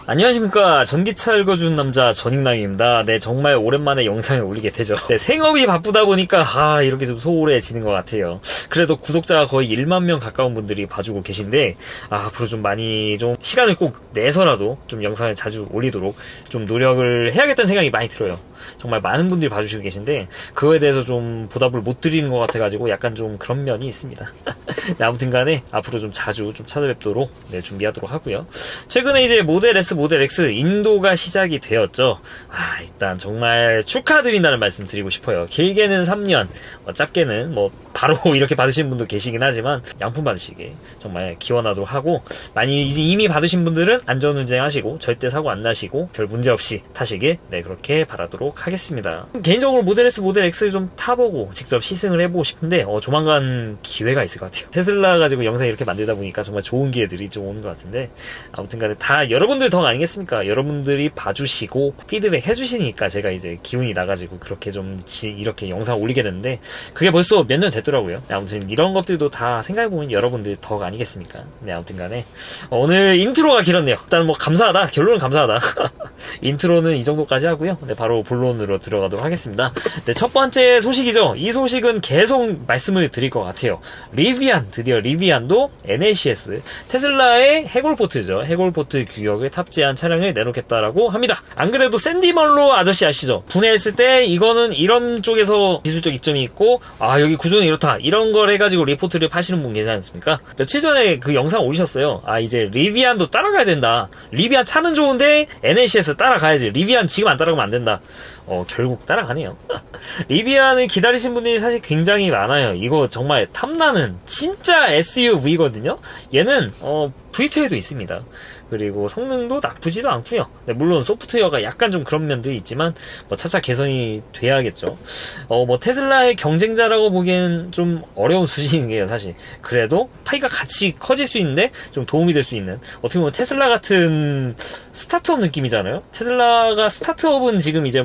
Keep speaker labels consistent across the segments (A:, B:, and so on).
A: 안녕하십니까. 전기차 읽어주는 남자 전익남입니다. 네, 정말 오랜만에 영상을 올리게 되죠. 네, 생업이 바쁘다 보니까 이렇게 좀 소홀해지는 것 같아요. 그래도 구독자가 거의 1만 명 가까운 분들이 봐주고 계신데 앞으로 좀 많이 좀 시간을 꼭 내서라도 좀 영상을 자주 올리도록 좀 노력을 해야겠다는 생각이 많이 들어요. 정말 많은 분들이 봐주시고 계신데 그거에 대해서 좀 보답을 못 드리는 것 같아가지고 약간 좀 그런 면이 있습니다. 네, 아무튼 간에 앞으로 좀 자주 좀 찾아뵙도록 준비하도록 하고요. 최근에 이제 모델 S, 모델 X 인도가 시작이 되었죠. 일단 정말 축하드린다는 말씀 드리고 싶어요. 길게는 3년, 짧게는 바로 이렇게 받으신 분도 계시긴 하지만 양품 받으시게 정말 기원하도록 하고, 많이 이미 받으신 분들은 안전운전 하시고 절대 사고 안 나시고 별 문제 없이 타시길 그렇게 바라도록 하겠습니다. 개인적으로 모델 S, 모델 X 좀 타보고 직접 시승을 해보고 싶은데 조만간 기회가 있을 것 같아요. 테슬라 가지고 영상 이렇게 만들다 보니까 정말 좋은 기회들이 좀 오는 것 같은데, 아무튼 간에 다 여러분들 덕 아니겠습니까? 여러분들이 봐주시고 피드백 해주시니까 제가 이제 기운이 나가지고 그렇게 좀 이렇게 영상 올리게 됐는데, 그게 벌써 몇 년 됐더라고요. 아무튼 이런 것들도 다 생각해보면 여러분들 덕 아니겠습니까? 네, 아무튼 간에 오늘 인트로가 길었네요. 일단 감사하다, 결론은 감사하다. 인트로는 이 정도까지 하고요. 바로 본론으로 들어가도록 하겠습니다. 첫 번째 소식이죠. 이 소식은 계속 말씀을 드릴 것 같아요. 리비안, 드디어 리비안도 NACS, 테슬라의 해골포트죠. 해골포트 규격을 탑재한 차량을 내놓겠다라고 합니다. 안 그래도 샌디 멀로 아저씨 아시죠? 분해했을 때 이거는 이런 쪽에서 기술적 이점이 있고 여기 구조는 이렇다, 이런 걸 해가지고 리포트를 파시는 분 계시지 않습니까? 며칠 전에 그 영상 올리셨어요. 이제 리비안도 따라가야 된다. 리비안 차는 좋은데 NACS 따라가야지. 리비안 지금 안 따라가면 안 된다. 결국 따라가네요. 리비안을 기다리신 분들이 사실 굉장히 많아요. 이거 정말 탐나는 진짜 SUV거든요. 얘는 V2에도 있습니다. 그리고 성능도 나쁘지도 않고요. 물론 소프트웨어가 약간 좀 그런 면들이 있지만 차차 개선이 돼야겠죠. 테슬라의 경쟁자라고 보기에는 좀 어려운 수준이에요, 사실. 그래도 파이가 같이 커질 수 있는데 좀 도움이 될 수 있는, 어떻게 보면 테슬라 같은 스타트업 느낌이잖아요. 테슬라가 스타트업은 지금 이제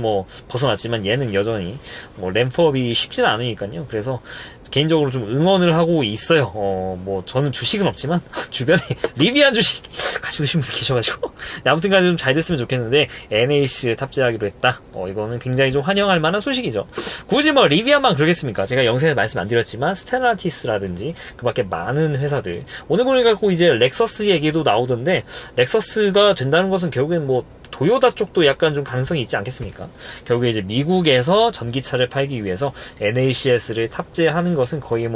A: 벗어났지만 얘는 여전히 램프업이 쉽지는 않으니까요. 그래서 개인적으로 좀 응원을 하고 있어요. 저는 주식은 없지만 주변에 리비안 주식 가지고 계신 분들 계셔가지고 아무튼 간에 좀 잘 됐으면 좋겠는데, NAC를 탑재하기로 했다. 이거는 굉장히 좀 환영할 만한 소식이죠. 굳이 리비안만 그러겠습니까? 제가 영상에 말씀 안 드렸지만 스텔란티스라든지 그 밖에 많은 회사들, 오늘 보니까 이제 렉서스 얘기도 나오던데, 렉서스가 된다는 것은 결국엔 도요타 쪽도 약간 좀 가능성이 있지 않겠습니까? 결국에 이제 미국에서 전기차를 팔기 위해서 NACS를 탑재하는 것은 거의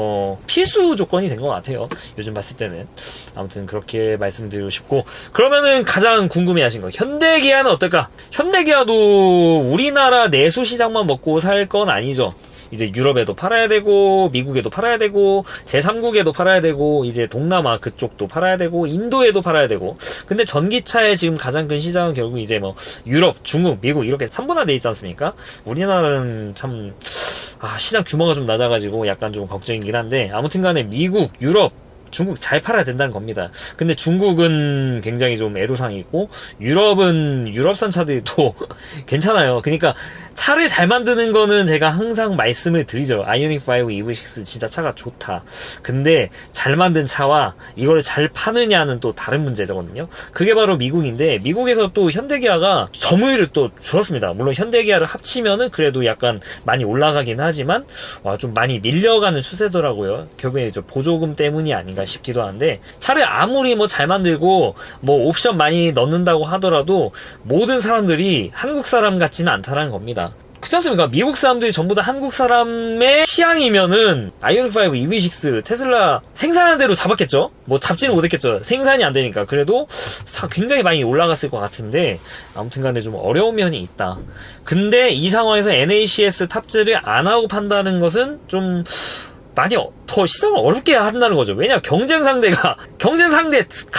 A: 필수 조건이 된 것 같아요. 요즘 봤을 때는. 아무튼 그렇게 말씀드리고 싶고, 그러면은 가장 궁금해하신 거, 현대기아는 어떨까? 현대기아도 우리나라 내수 시장만 먹고 살 건 아니죠. 이제 유럽에도 팔아야 되고, 미국에도 팔아야 되고, 제3국에도 팔아야 되고, 이제 동남아 그쪽도 팔아야 되고, 인도에도 팔아야 되고. 근데 전기차의 지금 가장 큰 시장은 결국 이제 유럽, 중국, 미국 이렇게 3분화되어 있지 않습니까? 우리나라는 참 시장 규모가 좀 낮아가지고 약간 좀 걱정이긴 한데, 아무튼 간에 미국, 유럽, 중국 잘 팔아야 된다는 겁니다. 근데 중국은 굉장히 좀 애로사항이 있고, 유럽은 유럽산 차들이 또 괜찮아요. 그러니까 차를 잘 만드는 거는 제가 항상 말씀을 드리죠. 아이오닉 5 EV6 진짜 차가 좋다. 근데 잘 만든 차와 이거를 잘 파느냐는 또 다른 문제거든요. 그게 바로 미국인데, 미국에서 또 현대기아가 점유율을 또 줄었습니다. 물론 현대기아를 합치면은 그래도 약간 많이 올라가긴 하지만 좀 많이 밀려가는 추세더라고요. 결국에 보조금 때문이 아닌가 싶기도 한데, 차를 아무리 잘 만들고 옵션 많이 넣는다고 하더라도 모든 사람들이 한국 사람 같지는 않다라는 겁니다. 그렇지 않습니까? 미국 사람들이 전부 다 한국 사람의 취향이면은 아이오닉 5 EV6 테슬라 생산한 대로 잡았겠죠? 잡지는 못했겠죠. 생산이 안 되니까. 그래도 굉장히 많이 올라갔을 것 같은데, 아무튼 간에 좀 어려운 면이 있다. 근데 이 상황에서 NACS 탑재를 안 하고 판다는 것은 좀 많이 더 시장을 어렵게 한다는 거죠. 왜냐, 경쟁 상대가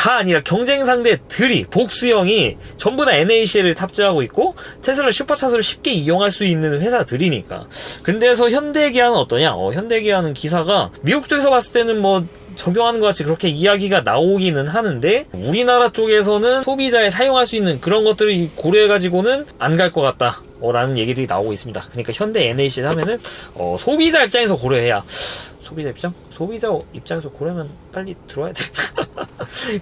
A: 아니라 경쟁 상대들이, 복수형이 전부 다 NAC를 탑재하고 있고 테슬라 슈퍼차선을 쉽게 이용할 수 있는 회사들이니까. 근데서 현대기아는 어떠냐? 현대기아는 기사가 미국 쪽에서 봤을 때는 적용하는 것 같이 그렇게 이야기가 나오기는 하는데, 우리나라 쪽에서는 소비자에 사용할 수 있는 그런 것들을 고려해가지고는 안 갈 것 같다 라는 얘기들이 나오고 있습니다. 그러니까 현대 NAC 하면은 소비자 입장에서 고려해야, 소비자 입장? 소비자 입장에서 고르면 빨리 들어와야 돼.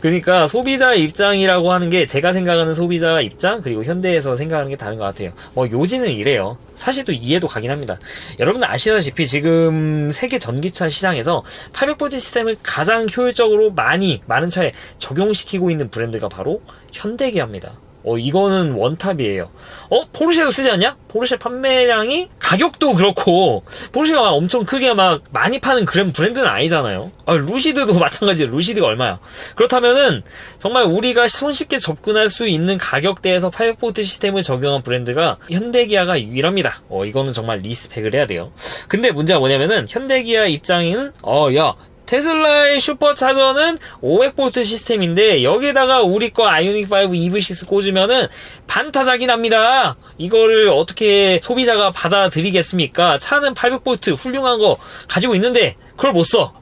A: 그러니까 소비자 입장이라고 하는 게 제가 생각하는 소비자 입장 그리고 현대에서 생각하는 게 다른 것 같아요. 요지는 이래요. 사실 또 이해도 가긴 합니다. 여러분들 아시다시피 지금 세계 전기차 시장에서 800V 시스템을 가장 효율적으로 많은 차에 적용시키고 있는 브랜드가 바로 현대기아입니다. 이거는 원탑이에요. 포르쉐도 쓰지 않냐? 포르쉐 판매량이 가격도 그렇고 포르쉐가 막 엄청 크게 막 많이 파는 그런 브랜드는 아니잖아요. 루시드도 마찬가지예요. 루시드가 얼마야? 그렇다면은 정말 우리가 손쉽게 접근할 수 있는 가격대에서 800V 시스템을 적용한 브랜드가 현대기아가 유일합니다. 이거는 정말 리스펙을 해야 돼요. 근데 문제가 뭐냐면은 현대기아 입장에는 테슬라의 슈퍼차저는 500V 시스템인데 여기에다가 우리 거 아이오닉 5 EV6 꽂으면은 반타작이 납니다. 이거를 어떻게 소비자가 받아들이겠습니까? 차는 800V 훌륭한 거 가지고 있는데 그걸 못 써.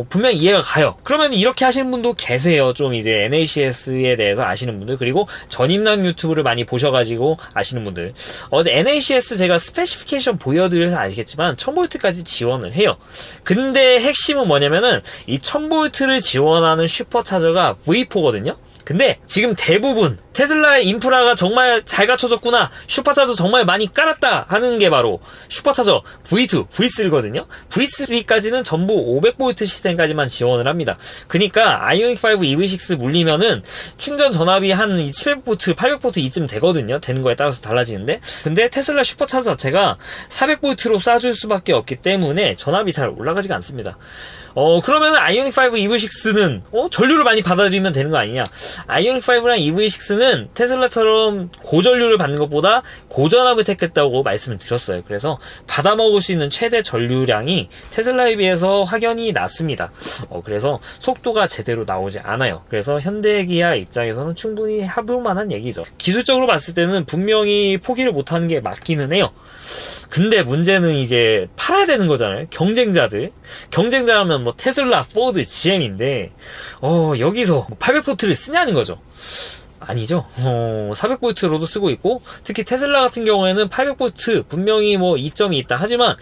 A: 분명 이해가 가요. 그러면 이렇게 하시는 분도 계세요. 좀 이제 NACS에 대해서 아시는 분들, 그리고 전임남 유튜브를 많이 보셔가지고 아시는 분들. 어제 NACS 제가 스페시피케이션 보여드려서 아시겠지만 1000V까지 지원을 해요. 근데 핵심은 뭐냐면은 이 1000V를 지원하는 슈퍼차저가 V4거든요. 근데 지금 대부분 테슬라의 인프라가 정말 잘 갖춰졌구나, 슈퍼차저 정말 많이 깔았다 하는 게 바로 슈퍼차저 V2, V3거든요. V3까지는 전부 500V 시스템까지만 지원을 합니다. 그러니까 아이오닉 5 EV6 물리면은 충전 전압이 한 700V, 800V 이쯤 되거든요. 되는 거에 따라서 달라지는데, 근데 테슬라 슈퍼차저 자체가 400V로 쏴줄 수밖에 없기 때문에 전압이 잘 올라가지가 않습니다. 그러면 아이오닉 5 EV6는 전류를 많이 받아들이면 되는 거 아니냐? 아이오닉 5랑 EV6는 테슬라처럼 고전류를 받는 것보다 고전압을 택했다고 말씀을 드렸어요. 그래서 받아먹을 수 있는 최대 전류량이 테슬라에 비해서 확연히 낮습니다. 그래서 속도가 제대로 나오지 않아요. 그래서 현대기아 입장에서는 충분히 해볼 만한 얘기죠. 기술적으로 봤을 때는 분명히 포기를 못하는 게 맞기는 해요. 근데 문제는 이제 팔아야 되는 거잖아요. 경쟁자라면 뭐 테슬라, 포드, GM인데 여기서 800V를 쓰냐는 거죠. 아니죠. 400V로도 쓰고 있고, 특히 테슬라 같은 경우에는 800V 분명히 뭐 이점이 있다 하지만,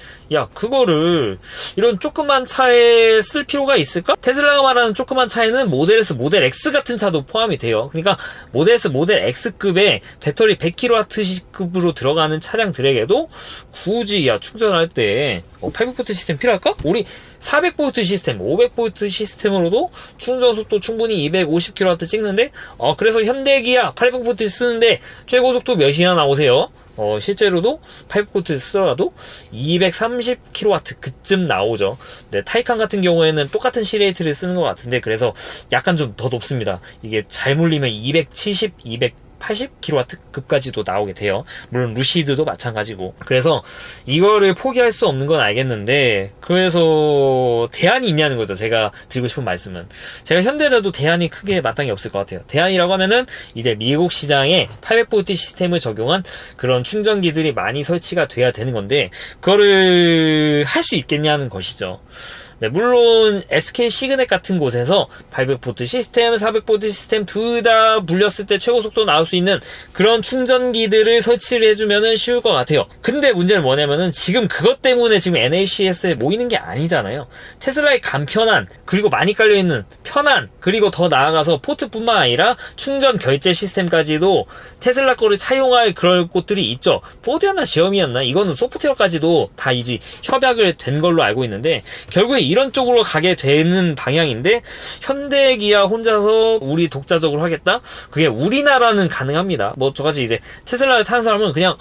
A: 그거를 이런 조그만 차에 쓸 필요가 있을까? 테슬라가 말하는 조그만 차에는 모델 S, 모델 X 같은 차도 포함이 돼요. 그러니까 모델 S, 모델 X급의 배터리 100kWh급으로 들어가는 차량들에게도 굳이 충전할 때 800V 시스템 필요할까? 우리 400V 시스템, 500V 시스템으로도 충전 속도 충분히 250kW 찍는데, 그래서 현대기아 800V 쓰는데 최고 속도 몇이나 나오세요? 실제로도 800V 쓰더라도 230kW 그쯤 나오죠. 네, 타이칸 같은 경우에는 똑같은 C레이트를 쓰는 것 같은데, 그래서 약간 좀 더 높습니다. 이게 잘 물리면 270, 280kW급까지도 나오게 돼요. 물론 루시드도 마찬가지고. 그래서 이거를 포기할 수 없는 건 알겠는데, 그래서 대안이 있냐는 거죠. 제가 드리고 싶은 말씀은, 제가 현대라도 대안이 크게 마땅히 없을 것 같아요. 대안이라고 하면은 이제 미국 시장에 800V 시스템을 적용한 그런 충전기들이 많이 설치가 돼야 되는 건데, 그거를 할 수 있겠냐는 것이죠. 네, 물론 SK 시그넷 같은 곳에서 800V 시스템, 400V 시스템 둘 다 불렸을 때 최고 속도 나올 수 있는 그런 충전기들을 설치를 해주면은 쉬울 것 같아요. 근데 문제는 뭐냐면은 지금 그것 때문에 지금 NACS에 모이는 게 아니잖아요. 테슬라의 간편한, 그리고 많이 깔려있는 편한, 그리고 더 나아가서 포트뿐만 아니라 충전 결제 시스템까지도 테슬라 거를 차용할 그럴 곳들이 있죠. 포드였나 지엄이었나? 이거는 소프트웨어까지도 다 이제 협약을 된 걸로 알고 있는데, 결국에 이런 쪽으로 가게 되는 방향인데, 현대기아 혼자서 우리 독자적으로 하겠다? 그게 우리나라는 가능합니다. 뭐 저같이 이제 테슬라를 타는 사람은 그냥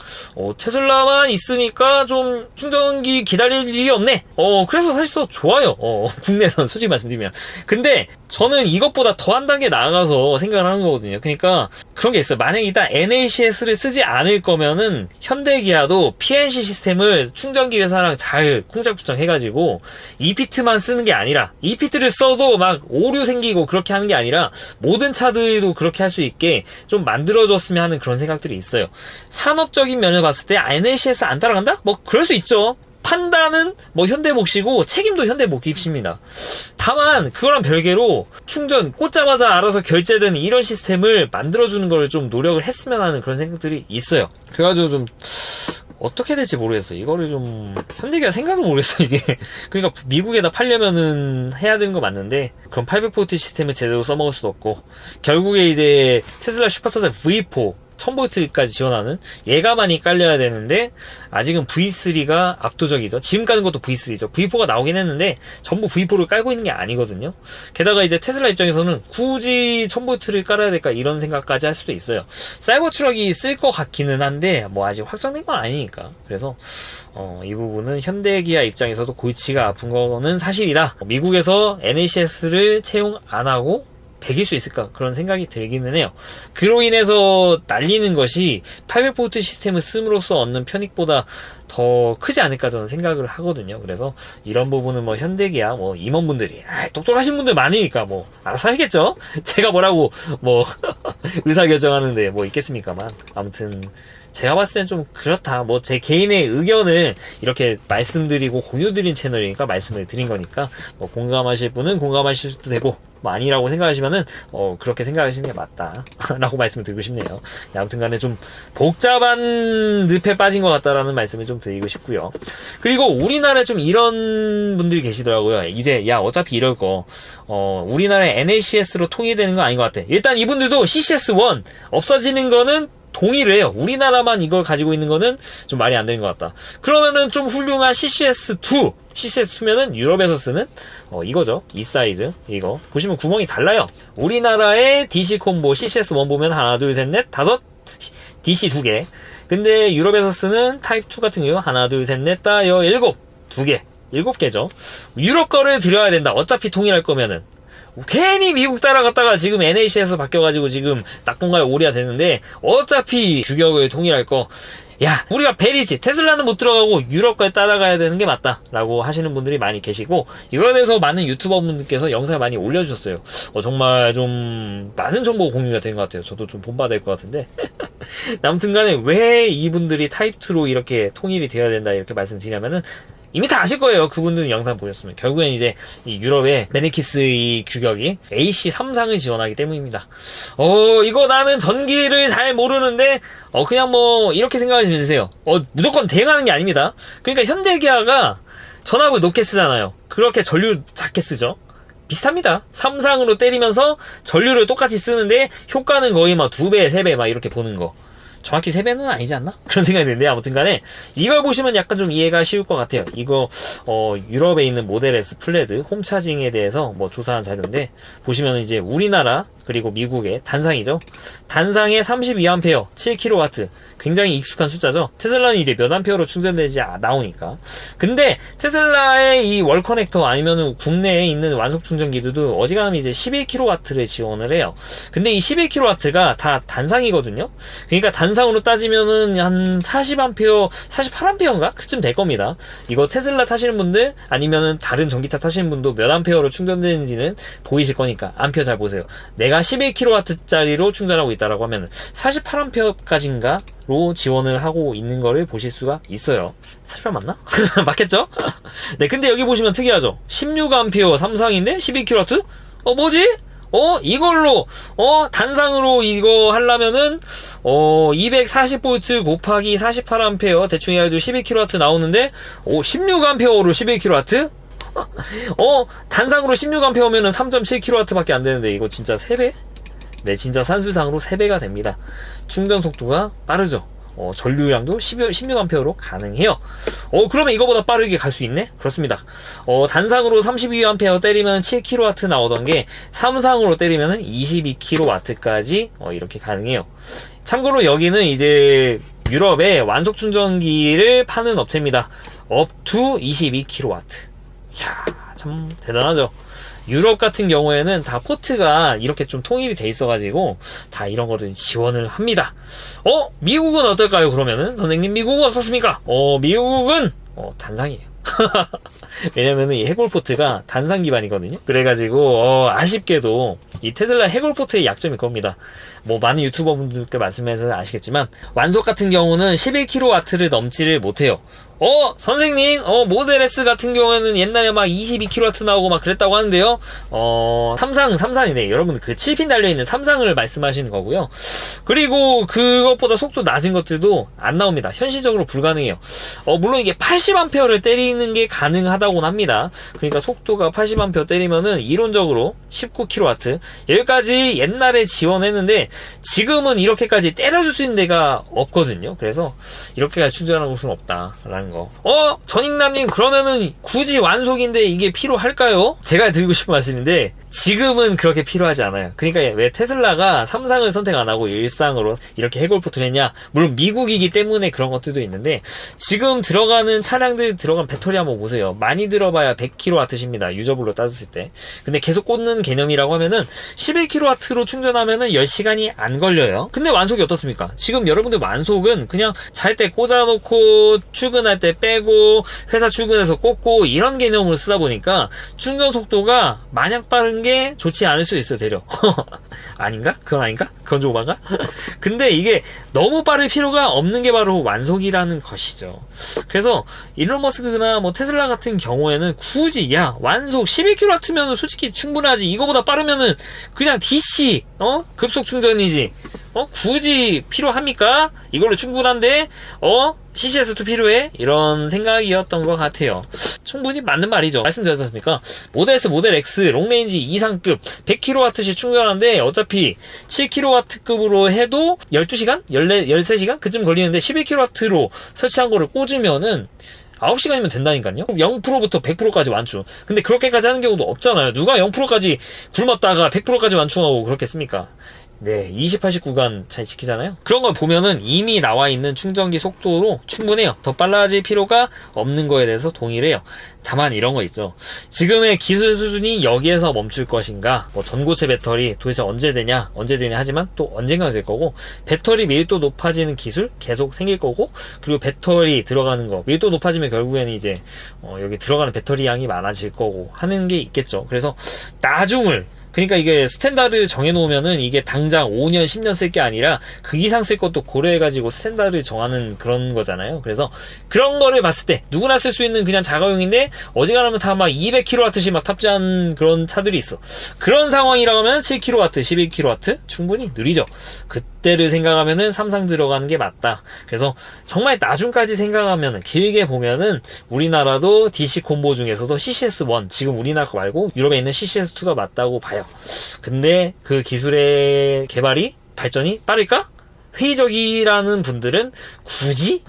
A: 테슬라만 있으니까 좀 충전기 기다릴 일이 없네. 그래서 사실 더 좋아요. 국내에서는 솔직히 말씀드리면. 근데 저는 이것보다 더 한 단계 나아가서 생각을 하는 거거든요. 그러니까 그런 게 있어요. 만약에 일단 NACS를 쓰지 않을 거면은 현대기아도 PNC 시스템을 충전기 회사랑 잘 쿵짝쿵짝 해가지고 EPT만 쓰는 게 아니라, EPT를 써도 막 오류 생기고 그렇게 하는 게 아니라 모든 차들도 그렇게 할 수 있게 좀 만들어줬으면 하는 그런 생각들이 있어요. 산업적인 면을 봤을 때 NACS 안 따라간다? 뭐 그럴 수 있죠. 판단은 뭐 현대 몫이고 책임도 현대 몫입니다. 다만 그거랑 별개로 충전 꽂자마자 알아서 결제되는 이런 시스템을 만들어주는 걸 좀 노력을 했으면 하는 그런 생각들이 있어요. 그래가지고 좀 어떻게 될지 모르겠어요. 이거를 좀 현대기아 생각을 모르겠어요. 이게 그러니까 미국에다 팔려면은 해야 되는 거 맞는데 그럼 800V 시스템을 제대로 써먹을 수도 없고 결국에 이제 테슬라 슈퍼차저 V4 1000V까지 지원하는 얘가 많이 깔려야 되는데 아직은 V3가 압도적이죠. 지금 까는 것도 V3죠. V4가 나오긴 했는데 전부 V4를 깔고 있는 게 아니거든요. 게다가 이제 테슬라 입장에서는 굳이 1000V를 깔아야 될까 이런 생각까지 할 수도 있어요. 사이버 트럭이 쓸 것 같기는 한데 뭐 아직 확정된 건 아니니까. 그래서 이 부분은 현대기아 입장에서도 골치가 아픈 거는 사실이다. 미국에서 NACS를 채용 안 하고 100일 수 있을까? 그런 생각이 들기는 해요. 그로 인해서 날리는 것이 800V 시스템을 씀으로써 얻는 편익보다 더 크지 않을까 저는 생각을 하거든요. 그래서 이런 부분은 뭐 현대기아 뭐 임원분들이 똑똑하신 분들 많으니까 뭐 알아서 하시겠죠? 제가 뭐라고 뭐 의사결정하는데 뭐 있겠습니까만 아무튼 제가 봤을 땐 좀 그렇다. 뭐 제 개인의 의견을 이렇게 말씀드리고 공유드린 채널이니까 말씀을 드린 거니까 뭐 공감하실 분은 공감하실 수도 되고 뭐 아니라고 생각하시면은 그렇게 생각하시는 게 맞다 라고 말씀을 드리고 싶네요. 아무튼 간에 좀 복잡한 늪에 빠진 것 같다라는 말씀을 좀 드리고 싶고요. 그리고 우리나라에 좀 이런 분들이 계시더라고요. 이제 야 어차피 이럴 거 우리나라의 NACS로 통일되는 건 아닌 것 같아. 일단 이분들도 CCS1 없어지는 거는 동의를 해요. 우리나라만 이걸 가지고 있는 거는 좀 말이 안 되는 것 같다. 그러면은 좀 훌륭한 CCS2. CCS2면은 유럽에서 쓰는, 이거죠. 이 사이즈. 이거. 보시면 구멍이 달라요. 우리나라의 DC 콤보 CCS1 보면 하나, 둘, 셋, 넷, 다섯, DC 2개. 근데 유럽에서 쓰는 타입 2 같은 경우 하나, 둘, 셋, 넷, 다, 일곱. 2개. 7개죠. 유럽 거를 들여야 된다. 어차피 통일할 거면은. 괜히 미국 따라갔다가 지금 NAC에서 바뀌어가지고 지금 낙동갈 오리가 되는데 어차피 규격을 통일할 거 야 우리가 베리지 테슬라는 못 들어가고 유럽까지 따라가야 되는 게 맞다 라고 하시는 분들이 많이 계시고 이거에 대해서 많은 유튜버 분들께서 영상을 많이 올려주셨어요. 정말 좀 많은 정보 공유가 된 것 같아요. 저도 좀 본받아야 될 것 같은데 아무튼 간에 왜 이분들이 타입2로 이렇게 통일이 되어야 된다 이렇게 말씀드리냐면은 이미 다 아실 거예요. 그분들은 영상 보셨으면. 결국엔 이제 이 유럽의 메네키스 이 규격이 AC3상을 지원하기 때문입니다. 이거 나는 전기를 잘 모르는데 그냥 뭐 이렇게 생각하시면 되세요. 무조건 대응하는 게 아닙니다. 그러니까 현대기아가 전압을 높게 쓰잖아요. 그렇게 전류 작게 쓰죠. 비슷합니다. 3상으로 때리면서 전류를 똑같이 쓰는데 효과는 거의 막 2배, 3배 막 이렇게 보는 거. 정확히 3배는 아니지 않나? 그런 생각이 드는데 아무튼 간에 이걸 보시면 약간 좀 이해가 쉬울 것 같아요. 이거 유럽에 있는 모델 S 플레드 홈차징에 대해서 뭐 조사한 자료인데 보시면 이제 우리나라 그리고 미국의 단상이죠. 단상에 32A 7kW 굉장히 익숙한 숫자죠. 테슬라는 이제 몇 암페어로 충전되지 나오니까. 근데 테슬라의 이 월 커넥터 아니면은 국내에 있는 완속 충전기들도 어지간하면 이제 11kW를 지원을 해요. 근데 이 11kW가 다 단상이거든요. 그러니까 단상으로 따지면은 한 40A, 48A인가? 그쯤 될 겁니다. 이거 테슬라 타시는 분들 아니면은 다른 전기차 타시는 분도 몇 암페어로 충전되는지는 보이실 거니까 암페어 잘 보세요. 내가 11kW짜리로 충전하고 있다라고 하면 48A까지인가로 지원을 하고 있는 거를 보실 수가 있어요. 48 맞나? 맞겠죠? 네, 근데 여기 보시면 특이하죠? 16A 삼상인데 12kW? 뭐지? 이걸로, 단상으로 이거 하려면은, 240V 곱하기 48A 대충 해가지고 12kW 나오는데, 16A로 11kW? 단상으로 16A면은 3.7kW 밖에 안 되는데, 이거 진짜 3배? 네, 진짜 산수상으로 3배가 됩니다. 충전 속도가 빠르죠. 전류량도 16A로 가능해요. 그러면 이거보다 빠르게 갈 수 있네? 그렇습니다. 단상으로 32A 때리면 7kW 나오던 게, 3상으로 때리면 22kW까지, 이렇게 가능해요. 참고로 여기는 이제, 유럽의 완속 충전기를 파는 업체입니다. up to 22kW. 이야, 참, 대단하죠. 유럽 같은 경우에는 다 포트가 이렇게 좀 통일이 돼 있어가지고 다 이런 거를 지원을 합니다. 미국은 어떨까요? 그러면은 선생님 미국은 어떻습니까? 미국은 단상이에요. 왜냐면은 이 해골 포트가 단상 기반이거든요. 그래가지고 아쉽게도 이 테슬라 해골 포트의 약점이 겁니다. 뭐 많은 유튜버 분들께 말씀해서 아시겠지만 완속 같은 경우는 11kW를 넘지를 못해요. 선생님, 모델 S 같은 경우에는 옛날에 막 22kW 나오고 막 그랬다고 하는데요. 삼상이네. 여러분, 그 7핀 달려있는 삼상을 말씀하시는 거고요. 그리고 그것보다 속도 낮은 것들도 안 나옵니다. 현실적으로 불가능해요. 물론 이게 80A를 때리는 게 가능하다고는 합니다. 그러니까 속도가 80A 때리면은 이론적으로 19kW. 여기까지 옛날에 지원했는데, 지금은 이렇게까지 때려줄 수 있는 데가 없거든요. 그래서 이렇게까지 충전하는 곳은 없다라는 거. 전익남님, 그러면은 굳이 완속인데 이게 필요할까요? 제가 드리고 싶은 말씀인데, 지금은 그렇게 필요하지 않아요. 그러니까 왜 테슬라가 삼상을 선택 안 하고 일상으로 이렇게 해골포트를 했냐? 물론 미국이기 때문에 그런 것들도 있는데, 지금 들어가는 차량들 들어간 배터리 한번 보세요. 많이 들어봐야 100kW입니다. 유저블로 따졌을 때. 근데 계속 꽂는 개념이라고 하면은 11kW로 충전하면은 10시간이 안 걸려요. 근데 완속이 어떻습니까? 지금 여러분들 완속은 그냥 잘 때 꽂아놓고 출근할 때 빼고 회사 출근해서 꽂고 이런 개념으로 쓰다 보니까 충전 속도가 마냥 빠른 게 좋지 않을 수 있어요, 되려. 아닌가? 그건 아닌가? 그건 좀 오반가? 근데 이게 너무 빠를 필요가 없는 게 바로 완속이라는 것이죠. 그래서 일론 머스크나 뭐 테슬라 같은 경우에는 굳이 완속 11kW면 솔직히 충분하지. 이거보다 빠르면은 그냥 DC 급속 충전이지. 굳이 필요합니까? 이걸로 충분한데 CCS2 필요해? 이런 생각이었던 것 같아요. 충분히 맞는 말이죠. 말씀드렸지 않습니까? 모델 S, 모델 X, 롱레인지 이상급 100kW씩 충전하는데 어차피 7kW급으로 해도 12시간? 13시간? 그쯤 걸리는데 11kW로 설치한 거를 꽂으면은 9시간이면 된다니까요. 0%부터 100%까지 완충. 근데 그렇게까지 하는 경우도 없잖아요. 누가 0%까지 굶었다가 100%까지 완충하고 그렇겠습니까? 네, 28식 구간 잘 지키잖아요. 그런 걸 보면은 이미 나와 있는 충전기 속도로 충분해요. 더 빨라질 필요가 없는 거에 대해서 동의를 해요. 다만 이런 거 있죠. 지금의 기술 수준이 여기에서 멈출 것인가? 뭐 전고체 배터리 도대체 언제 되냐 하지만 또 언젠가 될 거고, 배터리 밀도 높아지는 기술 계속 생길 거고, 그리고 배터리 들어가는 거 밀도 높아지면 결국에는 이제 여기 들어가는 배터리 양이 많아질 거고 하는 게 있겠죠. 그래서 나중을, 그러니까 이게 스탠다드 정해놓으면은 이게 당장 5년, 10년 쓸 게 아니라 그 이상 쓸 것도 고려해가지고 스탠다드를 정하는 그런 거잖아요. 그래서 그런 거를 봤을 때 누구나 쓸 수 있는 그냥 자가용인데 어지간하면 다 막 200kW씩 막 탑재한 그런 차들이 있어. 그런 상황이라고 하면 7kW, 11kW 충분히 느리죠. 그때를 생각하면은 삼상 들어가는 게 맞다. 그래서 정말 나중까지 생각하면은, 길게 보면은 우리나라도 DC 콤보 중에서도 CCS1, 지금 우리나라 거 말고 유럽에 있는 CCS2가 맞다고 봐요. 근데 그 기술의 개발이, 발전이 빠를까? 회의적이라는 분들은 굳이?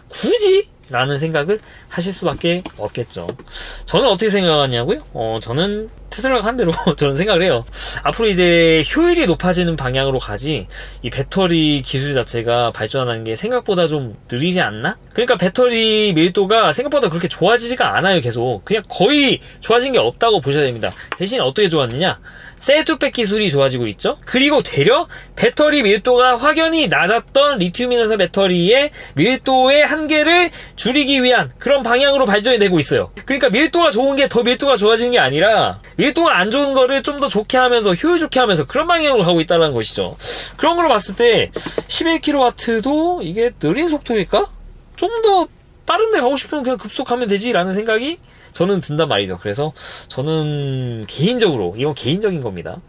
A: 라는 생각을 하실 수밖에 없겠죠. 저는 어떻게 생각하냐고요? 저는 테슬라가 한 대로 저는 생각을 해요. 앞으로 이제 효율이 높아지는 방향으로 가지, 이 배터리 기술 자체가 발전하는 게 생각보다 좀 느리지 않나? 그러니까 배터리 밀도가 생각보다 그렇게 좋아지지가 않아요. 계속 그냥 거의 좋아진 게 없다고 보셔야 됩니다. 대신 어떻게 좋았느냐? 셀투백 기술이 좋아지고 있죠. 그리고 되려 배터리 밀도가 확연히 낮았던 리튬이온산 배터리의 밀도의 한계를 줄이기 위한 그런 방향으로 발전이 되고 있어요. 그러니까 밀도가 좋은 게 더 밀도가 좋아지는 게 아니라, 밀도가 안 좋은 거를 좀 더 좋게 하면서 효율 좋게 하면서 그런 방향으로 가고 있다는 것이죠. 그런 걸로 봤을 때 11kW도 이게 느린 속도일까? 좀 더 빠른 데 가고 싶으면 그냥 급속하면 되지라는 생각이 저는 든단 말이죠. 그래서 저는 개인적으로, 이건 개인적인 겁니다.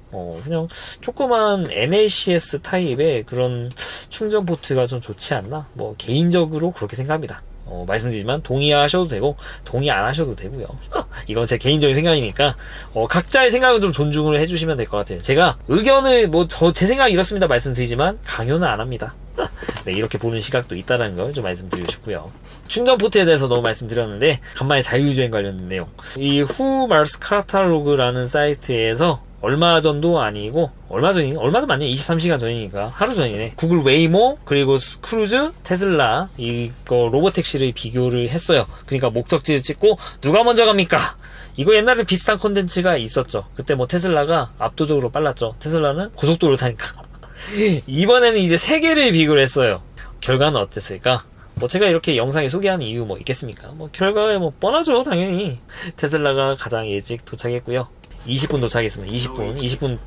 A: 그냥 조그만 NACS 타입의 그런 충전 포트가 좀 좋지 않나? 뭐 개인적으로 그렇게 생각합니다. 말씀드리지만 동의하셔도 되고 동의 안 하셔도 되고요. 이건 제 개인적인 생각이니까 각자의 생각은 좀 존중을 해주시면 될 것 같아요. 제가 의견을 제 생각이 이렇습니다 말씀드리지만 강요는 안 합니다. 네, 이렇게 보는 시각도 있다는 걸 좀 말씀드리고 싶고요. 충전 포트에 대해서 너무 말씀드렸는데, 간만에 자율주행 관련 내용. 이 후마르스 카탈로그라는 사이트에서 얼마 전도 아니고, 얼마 전 맞냐? 23시간 전이니까 하루 전이네. 구글 웨이모, 그리고 크루즈, 테슬라 이거 로보택시를 비교를 했어요. 그러니까 목적지를 찍고 누가 먼저 갑니까? 이거 옛날에 비슷한 콘텐츠가 있었죠. 그때 뭐 테슬라가 압도적으로 빨랐죠. 테슬라는 고속도로를 타니까. 이번에는 이제 세 개를 비교를 했어요. 결과는 어땠을까? 뭐 제가 이렇게 영상에 소개하는 이유 뭐 있겠습니까? 뭐 결과에 뭐 뻔하죠. 당연히 테슬라가 가장 일찍 도착했고요. 20분 도착했습니다. 20분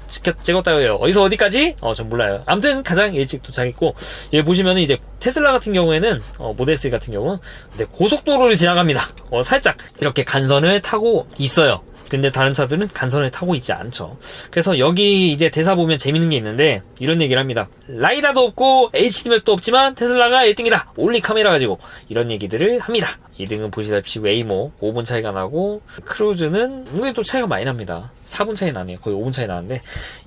A: 찍었다고요. 어디서 어디까지? 전 몰라요. 아무튼 가장 일찍 도착했고, 여기 보시면은 이제 테슬라 같은 경우에는 모델 3 같은 경우는 고속도로를 지나갑니다. 살짝 이렇게 간선을 타고 있어요. 근데 다른 차들은 간선을 타고 있지 않죠. 그래서 여기 이제 대사 보면 재밌는 게 있는데 이런 얘기를 합니다. 라이다도 없고 HD맵도 없지만 테슬라가 1등이다. 올리 카메라 가지고 이런 얘기들을 합니다. 2등은 보시다시피 웨이모 5분 차이가 나고, 크루즈는 은근히 또 차이가 많이 납니다. 4분 차이 나네요. 거의 5분 차이 나는데,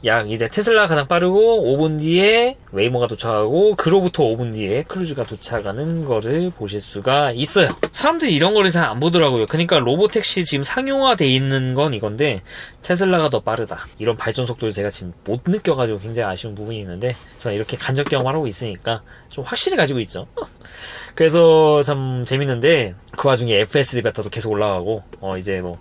A: 약 이제 테슬라가 가장 빠르고 5분 뒤에 웨이모가 도착하고, 그로부터 5분 뒤에 크루즈가 도착하는 거를 보실 수가 있어요. 사람들이 이런 거를 잘 안 보더라고요. 그러니까 로보택시 지금 상용화돼 있는 건 이건데 테슬라가 더 빠르다, 이런 발전 속도를 제가 지금 못 느껴가지고 굉장히 아쉬운 부분이 있는데, 저는 이렇게 간접 경험을 하고 있으니까 좀 확실히 가지고 있죠. 그래서 참 재밌는데, 그 와중에 FSD 베타도 계속 올라가고, 이제 뭐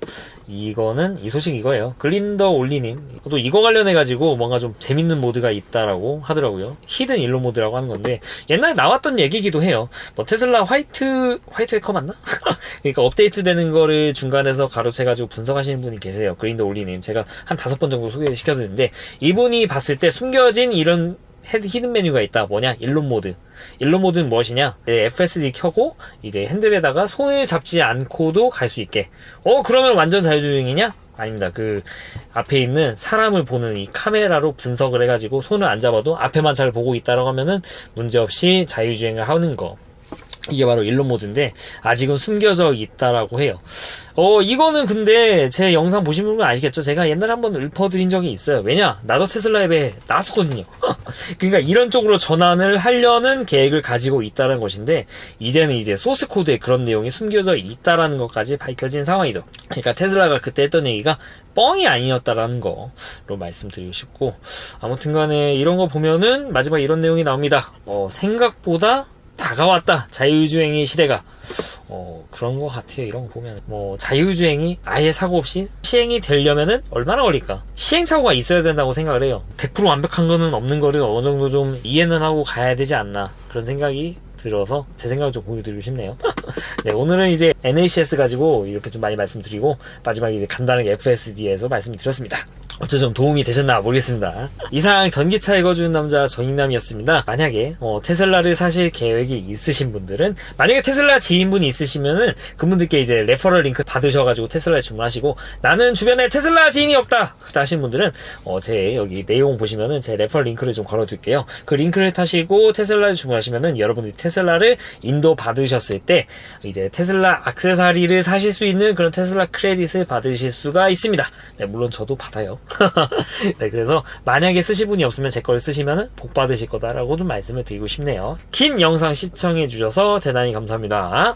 A: 이거는 이 소식 이거예요. 글린더 올리님 또 이거 관련해가지고 뭔가 좀 재밌는 모드가 있다라고 하더라고요. 히든 일로 모드라고 하는 건데, 옛날에 나왔던 얘기기도 해요. 뭐 테슬라 화이트 해커 맞나? 그러니까 업데이트 되는 거를 중간에서 가로채가지고 분석하시는 분이 계세요. 글린더 올리님, 제가 한 5번 정도 소개시켜드렸는데, 이분이 봤을 때 숨겨진 이런 히든 메뉴가 있다. 뭐냐? 일론 모드. 일론 모드는 무엇이냐? FSD 켜고 이제 핸들에다가 손을 잡지 않고도 갈 수 있게. 그러면 완전 자율주행이냐? 아닙니다. 그 앞에 있는 사람을 보는 이 카메라로 분석을 해가지고 손을 안 잡아도 앞에만 잘 보고 있다라고 하면은 문제없이 자율주행을 하는 거. 이게 바로 일론 모드인데 아직은 숨겨져 있다라고 해요. 이거는 근데 제 영상 보신 분은 아시겠죠? 제가 옛날에 한번 읊어드린 적이 있어요. 왜냐? 나도 테슬라 앱에 나왔었거든요. 그러니까 이런 쪽으로 전환을 하려는 계획을 가지고 있다는 것인데, 이제는 이제 소스 코드에 그런 내용이 숨겨져 있다라는 것까지 밝혀진 상황이죠. 그러니까 테슬라가 그때 했던 얘기가 뻥이 아니었다라는 거로 말씀드리고 싶고, 아무튼 간에 이런 거 보면은 마지막에 이런 내용이 나옵니다. 생각보다 다가왔다, 자율주행의 시대가. 그런 것 같아요. 이런 거 보면 자율주행이 아예 사고 없이 시행이 되려면은 얼마나 걸릴까? 시행착오가 있어야 된다고 생각을 해요. 100% 완벽한 거는 없는 거를 어느 정도 좀 이해는 하고 가야 되지 않나, 그런 생각이 들어서 제 생각을 좀 공유드리고 싶네요. 네, 오늘은 이제 NACS 가지고 이렇게 좀 많이 말씀드리고, 마지막에 이제 간단하게 FSD에서 말씀드렸습니다. 어째 좀 도움이 되셨나 모르겠습니다. 이상 전기차 읽어주는 남자 전익남이었습니다. 만약에 테슬라를 사실 계획이 있으신 분들은, 만약에 테슬라 지인분이 있으시면은 그분들께 이제 레퍼럴 링크 받으셔가지고 테슬라를 주문하시고, 나는 주변에 테슬라 지인이 없다 하신 분들은 제 여기 내용 보시면은 제 레퍼럴 링크를 좀 걸어둘게요. 그 링크를 타시고 테슬라를 주문하시면은 여러분들이 테슬라를 인도 받으셨을 때 이제 테슬라 액세서리를 사실 수 있는 그런 테슬라 크레딧을 받으실 수가 있습니다. 네, 물론 저도 받아요. 네, 그래서 만약에 쓰실 분이 없으면 제 걸 쓰시면 복 받으실 거다라고 좀 말씀을 드리고 싶네요. 긴 영상 시청해 주셔서 대단히 감사합니다.